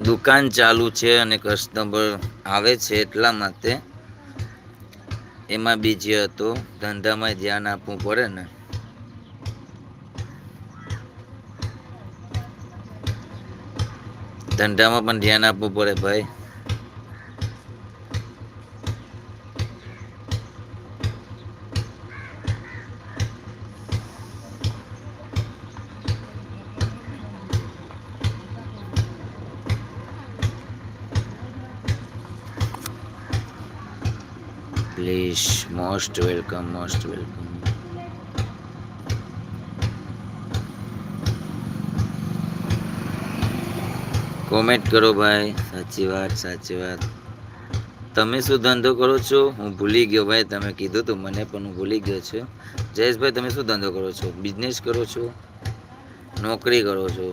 દુકાન ચાલુ છે અને કસ્ટમર આવે છે એટલા માટે એમાં બીજી હતો. ધંધામાં ધ્યાન આપવું પડે ને. ધંધામાં પણ ધ્યાન આપવું પડે ભાઈ. Please most welcome most welcome. Comment કરો ભાઈ. સાચી વાત સાચી વાત. તમે શું ધંધો કરો છો? હું ભૂલી ગયો ભાઈ. તમે કીધું તું મને પણ હું ભૂલી ગયો છું. જયેશભાઈ તમે શું ધંધો કરો છો? બિઝનેસ કરો છો? નોકરી કરો છો?